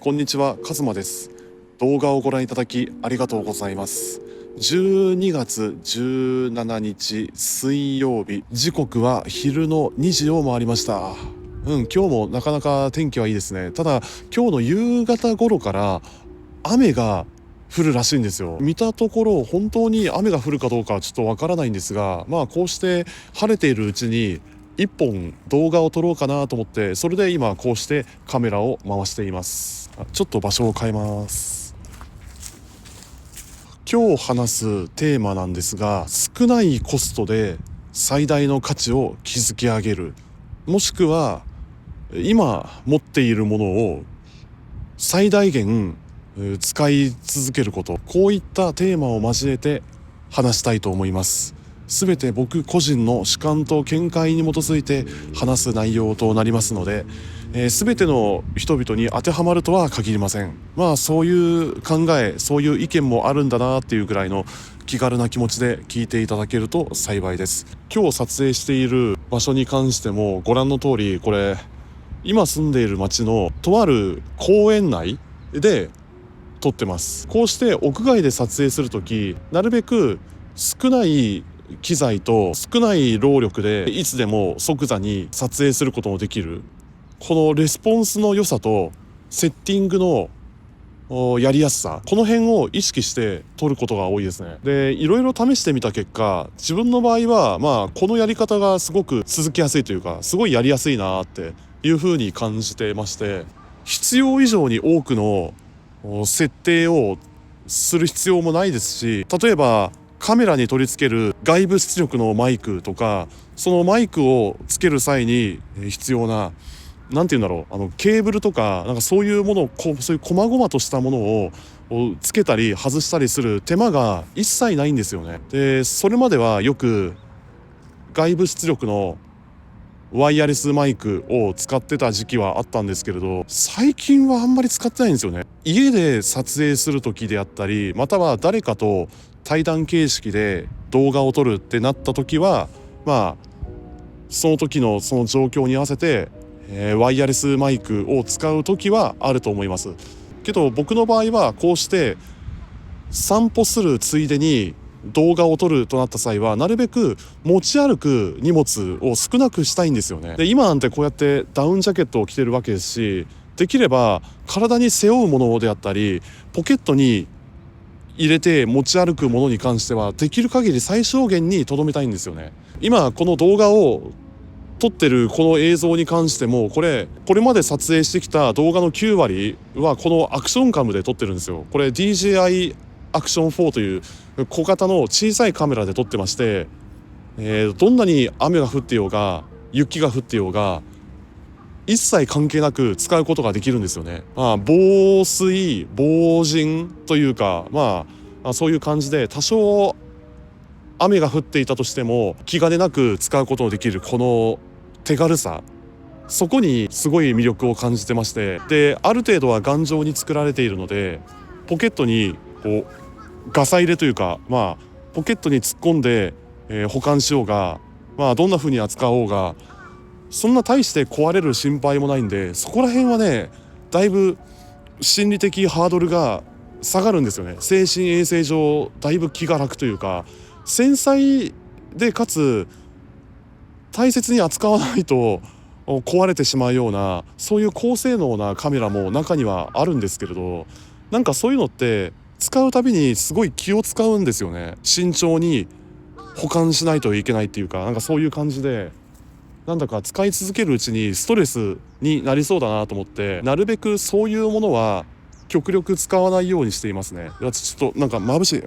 こんにちは、カズマです。動画をご覧いただきありがとうございます。12月17日水曜日、時刻は昼の2時を回りました。今日もなかなか天気はいいですね。ただ今日の夕方頃から雨が降るらしいんですよ。見たところ本当に雨が降るかどうかはちょっとわからないんですが、こうして晴れているうちに一本動画を撮ろうかなと思って、それで今こうしてカメラを回しています。ちょっと場所を変えます。今日話すテーマなんですが、少ないコストで最大の価値を築き上げる、もしくは今持っているものを最大限使い続けること、こういったテーマを交えて話したいと思います。すべて僕個人の主観と見解に基づいて話す内容となりますので、すべての人々に当てはまるとは限りません。そういう考え、そういう意見もあるんだなっていうぐらいの気軽な気持ちで聞いていただけると幸いです。今日撮影している場所に関してもご覧の通り、これ今住んでいる町のとある公園内で撮ってます。こうして屋外で撮影するとき、なるべく少ない機材と少ない労力でいつでも即座に撮影することもできる、このレスポンスの良さとセッティングのやりやすさ、この辺を意識して撮ることが多いですね。で、いろいろ試してみた結果、自分の場合はこのやり方がすごく続きやすいというか、すごいやりやすいなっていう風に感じてまして、必要以上に多くの設定をする必要もないですし、例えばカメラに取り付ける外部出力のマイクとか、そのマイクをつける際に必要な、なんて言うんだろう、ケーブルとか、そういうものをそういう細々としたものをつけたり外したりする手間が一切ないんですよね。で、それまではよく外部出力のワイヤレスマイクを使ってた時期はあったんですけれど、最近はあんまり使ってないんですよね。家で撮影する時であったり、または誰かと対談形式で動画を撮るってなった時は、その時のその状況に合わせて、ワイヤレスマイクを使う時はあると思いますけど、僕の場合はこうして散歩するついでに動画を撮るとなった際は、なるべく持ち歩く荷物を少なくしたいんですよね。で、今なんてこうやってダウンジャケットを着てるわけですし、できれば体に背負うものであったりポケットに入れて持ち歩くものに関しては、できる限り最小限に留めたいんですよね。今この動画を撮ってるこの映像に関しても、これまで撮影してきた動画の9割はこのアクションカムで撮ってるんですよ。これ DJI アクション4という小型の小さいカメラで撮ってまして、どんなに雨が降ってようが雪が降ってようが一切関係なく使うことができるんですよね。防水防塵というか、そういう感じで多少雨が降っていたとしても気兼ねなく使うことのできるこの手軽さ、そこにすごい魅力を感じてまして、で、ある程度は頑丈に作られているので、ポケットにこうガサ入れというか、ポケットに突っ込んで、保管しようが、どんな風に扱おうが、そんな大して壊れる心配もないんで、そこら辺はね、だいぶ心理的ハードルが下がるんですよね。精神衛生上だいぶ気が楽というか、繊細でかつ大切に扱わないと壊れてしまうような、そういう高性能なカメラも中にはあるんですけれど、そういうのって使うたびにすごい気を使うんですよね。慎重に保管しないといけないっていうか、そういう感じで、なんだか使い続けるうちにストレスになりそうだなと思って、なるべくそういうものは極力使わないようにしていますね。ちょっと眩しい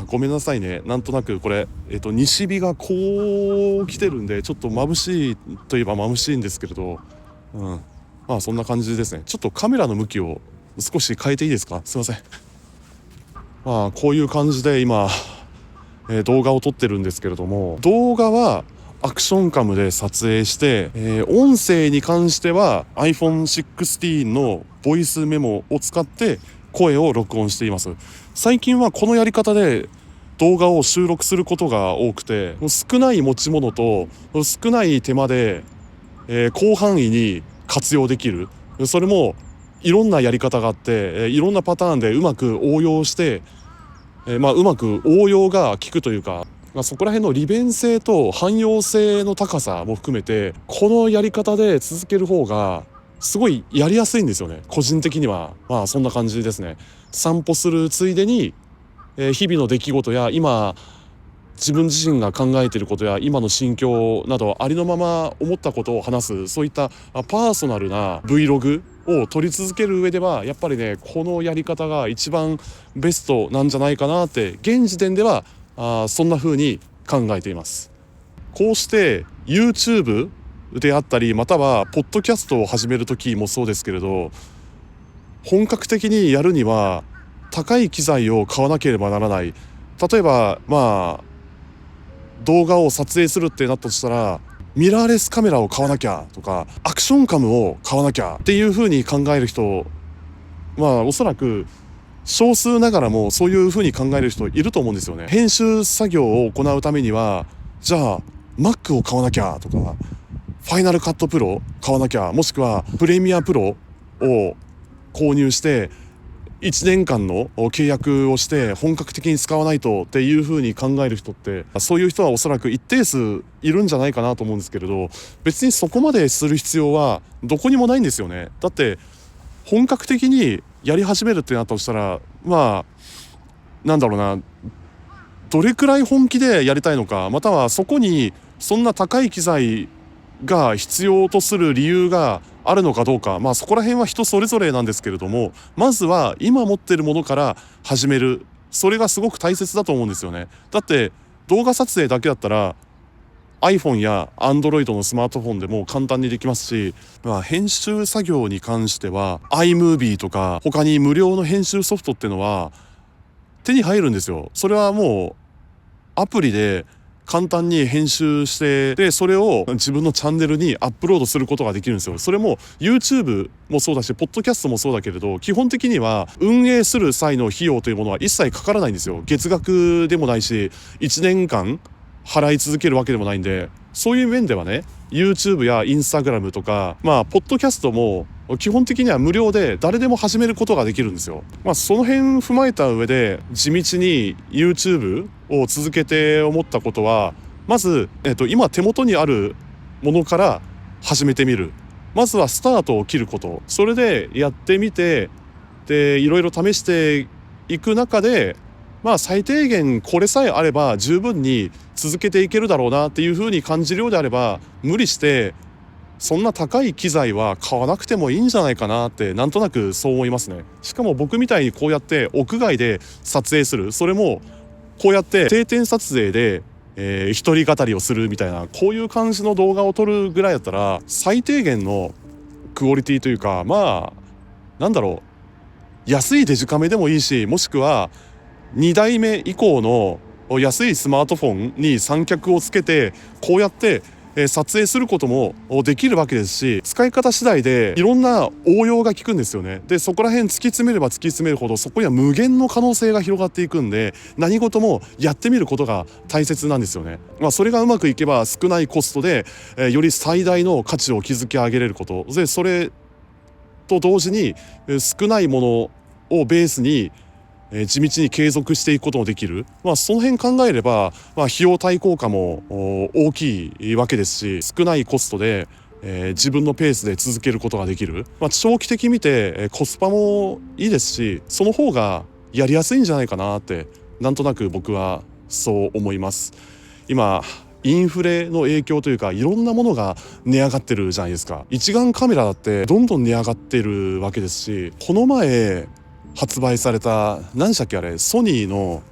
ごめんなさいね。なんとなくこれ、西日がこう来てるんで、ちょっと眩しいといえば眩しいんですけれど、そんな感じですね。ちょっとカメラの向きを少し変えていいですか？すいません。こういう感じで今、動画を撮ってるんですけれども、動画はアクションカムで撮影して、音声に関しては iPhone16 のボイスメモを使って声を録音しています。最近はこのやり方で動画を収録することが多くて、少ない持ち物と少ない手間で、広範囲に活用できる。それもいろんなやり方があって、いろんなパターンでうまく応用して、うまく応用が効くというか、そこら辺の利便性と汎用性の高さも含めて、このやり方で続ける方がすごいやりやすいんですよね。個人的にはそんな感じですね。散歩するついでに、日々の出来事や今自分自身が考えていることや今の心境などありのまま思ったことを話す、そういったパーソナルな Vlog を撮り続ける上ではやっぱりね、このやり方が一番ベストなんじゃないかなって現時点ではそんな風に考えています。こうして YouTube であったり、またはポッドキャストを始める時もそうですけれど、本格的にやるには高い機材を買わなければならない。例えば動画を撮影するってなったとしたら、ミラーレスカメラを買わなきゃとか、アクションカムを買わなきゃっていう風に考える人、おそらく少数ながらもそういう風に考える人いると思うんですよね。編集作業を行うためには、じゃあ Mac を買わなきゃとか、ファイナルカットプロ買わなきゃ、もしくはプレミアプロを購入して1年間の契約をして本格的に使わないとっていう風に考える人って、そういう人はおそらく一定数いるんじゃないかなと思うんですけれど、別にそこまでする必要はどこにもないんですよね。だって本格的にやり始めるってなったとしたら、なんだろうな、どれくらい本気でやりたいのか、またはそこにそんな高い機材が必要とする理由があるのかどうか、そこら辺は人それぞれなんですけれども、まずは今持ってるものから始める、それがすごく大切だと思うんですよね。だって動画撮影だけだったら iPhone や Android のスマートフォンでも簡単にできますし、編集作業に関しては iMovie とか他に無料の編集ソフトっていうのは手に入るんですよ。それはもうアプリで簡単に編集して、でそれを自分のチャンネルにアップロードすることができるんですよ。それも YouTube もそうだしポッドキャストもそうだけれど、基本的には運営する際の費用というものは一切かからないんですよ。月額でもないし1年間払い続けるわけでもないんで、そういう面ではね、 YouTube や Instagram とかポッドキャストも基本的には無料で誰でも始めることができるんですよ。その辺踏まえた上で地道に YouTube を続けて思ったことは、まず、今手元にあるものから始めてみる。まずはスタートを切ること、それでやってみて、でいろいろ試していく中で最低限これさえあれば十分に続けていけるだろうなっていう風に感じるようであれば、無理してそんな高い機材は買わなくてもいいんじゃないかなって、なんとなくそう思いますね。しかも僕みたいにこうやって屋外で撮影する、それもこうやって定点撮影で、一人語りをするみたいな、こういう感じの動画を撮るぐらいだったら最低限のクオリティというか、なんだろう、安いデジカメでもいいし、もしくは2代目以降の安いスマートフォンに三脚をつけてこうやって撮影することもできるわけですし、使い方次第でいろんな応用が効くんですよね。でそこら辺突き詰めれば突き詰めるほどそこには無限の可能性が広がっていくんで、何事もやってみることが大切なんですよね。それがうまくいけば少ないコストでより最大の価値を築き上げれることで、それと同時に少ないものをベースに地道に継続していくこともできる。その辺考えれば、費用対効果も大きいわけですし、少ないコストで、自分のペースで続けることができる。長期的に見て、コスパもいいですし、その方がやりやすいんじゃないかなって、なんとなく僕はそう思います。今インフレの影響というか、いろんなものが値上がってるじゃないですか。一眼カメラだってどんどん値上がってるわけですし、この前発売された何でしたっけ、あれソニーの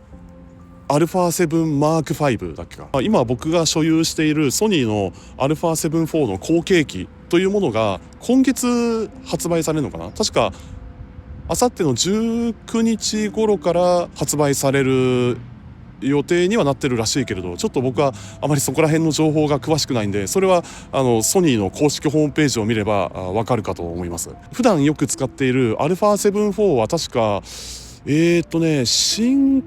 α7M5 だっけか、今僕が所有しているソニーの α7-4 の後継機というものが今月発売されるのかな。確かあさっての19日頃から発売される予定にはなってるらしいけれど、ちょっと僕はあまりそこら辺の情報が詳しくないんで、それはソニーの公式ホームページを見ればわかるかと思います。普段よく使っている α7-4 は確か新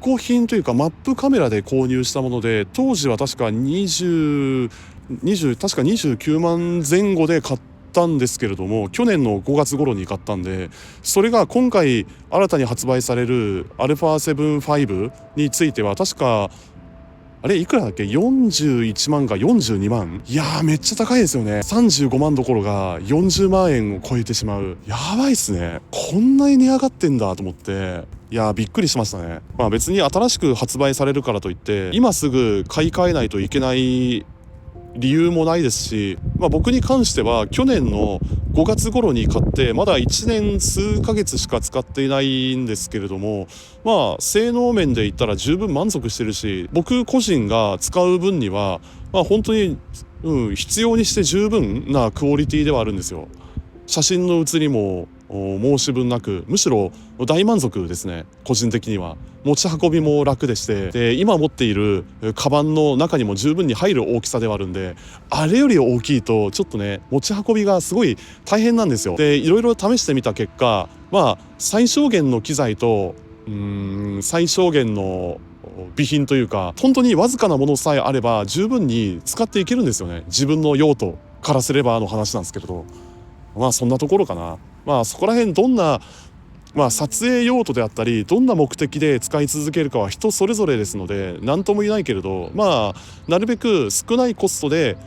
古品というかマップカメラで購入したもので、当時は確か確か29万前後で買ったんですけれども、去年の5月頃に買ったんで、それが今回新たに発売される α7-5 については確かあれいくらだっけ、41万か42万。いやーめっちゃ高いですよね。35万どころが40万円を超えてしまう。やばいっすね。こんなに値上がってんだと思って、いやーびっくりしましたね。まあ別に新しく発売されるからといって今すぐ買い替えないといけない理由もないですし、僕に関しては去年の5月頃に買ってまだ1年数ヶ月しか使っていないんですけれども、性能面で言ったら十分満足してるし、僕個人が使う分には本当に、必要にして十分なクオリティではあるんですよ。写真の写りも申し分なく、むしろ大満足ですね。個人的には持ち運びも楽でして、で今持っているカバンの中にも十分に入る大きさではあるんで、あれより大きいとちょっとね持ち運びがすごい大変なんですよ。でいろいろ試してみた結果、最小限の機材と最小限の備品というか、本当にわずかなものさえあれば十分に使っていけるんですよね。自分の用途からすればの話なんですけれど、そんなところかな。そこら辺どんな、撮影用途であったりどんな目的で使い続けるかは人それぞれですので何とも言えないけれど、なるべく少ないコストで、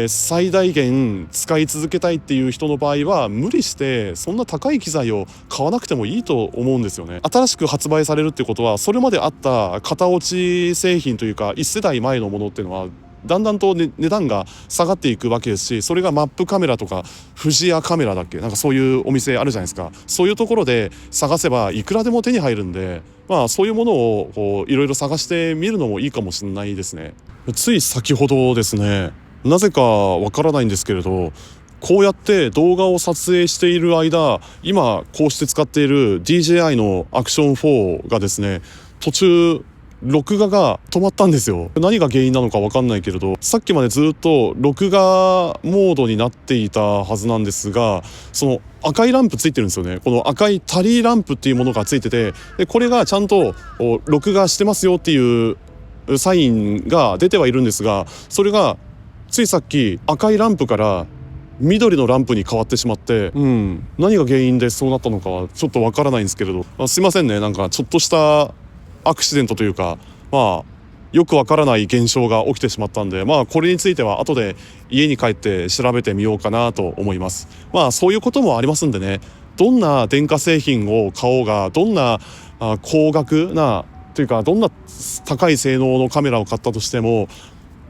最大限使い続けたいっていう人の場合は無理してそんな高い機材を買わなくてもいいと思うんですよね。新しく発売されるってことはそれまであった型落ち製品というか1世代前のものっていうのはだんだんと、値段が下がっていくわけですし、それがマップカメラとか富士屋カメラだっけ、なんかそういうお店あるじゃないですか。そういうところで探せばいくらでも手に入るんで、そういうものをこういろいろ探してみるのもいいかもしれないですね。つい先ほどですね、なぜかわからないんですけれど、こうやって動画を撮影している間、今こうして使っている DJI のアクション4がですね、途中録画が止まったんですよ。何が原因なのか分かんないけれど、さっきまでずっと録画モードになっていたはずなんですが、その赤いランプついてるんですよね。この赤いタリーランプっていうものがついてて、でこれがちゃんと録画してますよっていうサインが出てはいるんですが、それがついさっき赤いランプから緑のランプに変わってしまって、何が原因でそうなったのかはちょっとわからないんですけれど、すいませんね。なんかちょっとしたアクシデントというか、よくわからない現象が起きてしまったんで、これについては後で家に帰って調べてみようかなと思います。そういうこともありますんでね、どんな電化製品を買おうが、どんな高額なというかどんな高い性能のカメラを買ったとしても、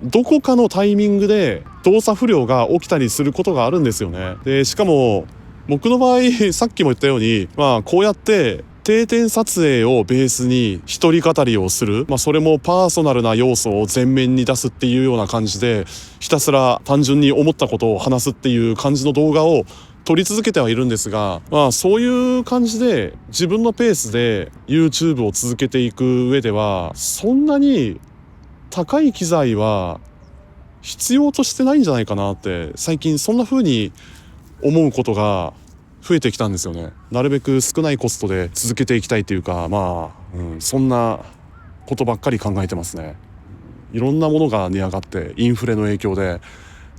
どこかのタイミングで動作不良が起きたりすることがあるんですよね。でしかも僕の場合さっきも言ったように、こうやって定点撮影をベースに一人語りをする、それもパーソナルな要素を前面に出すっていうような感じで、ひたすら単純に思ったことを話すっていう感じの動画を撮り続けてはいるんですが、そういう感じで自分のペースで YouTube を続けていく上ではそんなに高い機材は必要としてないんじゃないかなって最近そんな風に思うことが増えてきたんですよね。なるべく少ないコストで続けていきたいというか、そんなことばっかり考えてますね。いろんなものが値上がってインフレの影響で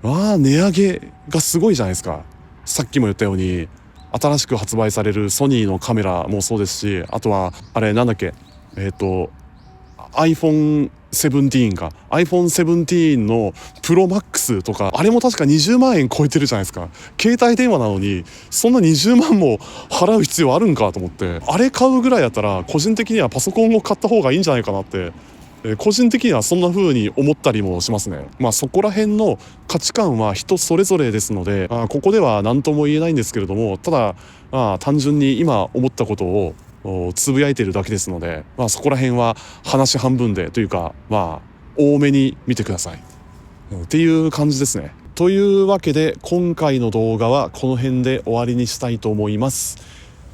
値上げがすごいじゃないですか。さっきも言ったように新しく発売されるソニーのカメラもそうですし、あとはあれなんだっけ、iPhone17 か iPhone17 のプロマックスとか、あれも確か20万円超えてるじゃないですか。携帯電話なのにそんな20万も払う必要あるんかと思って、あれ買うぐらいだったら個人的にはパソコンを買った方がいいんじゃないかなって、個人的にはそんな風に思ったりもしますね。そこら辺の価値観は人それぞれですので、ここでは何とも言えないんですけれども、ただ単純に今思ったことをつぶやいているだけですので、そこら辺は話半分でというか多めに見てくださいっていう感じですね。というわけで今回の動画はこの辺で終わりにしたいと思います。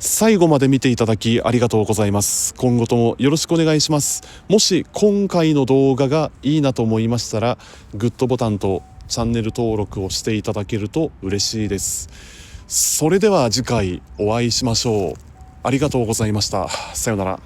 最後まで見ていただきありがとうございます。今後ともよろしくお願いします。もし今回の動画がいいなと思いましたらグッドボタンとチャンネル登録をしていただけると嬉しいです。それでは次回お会いしましょう。ありがとうございました。さようなら。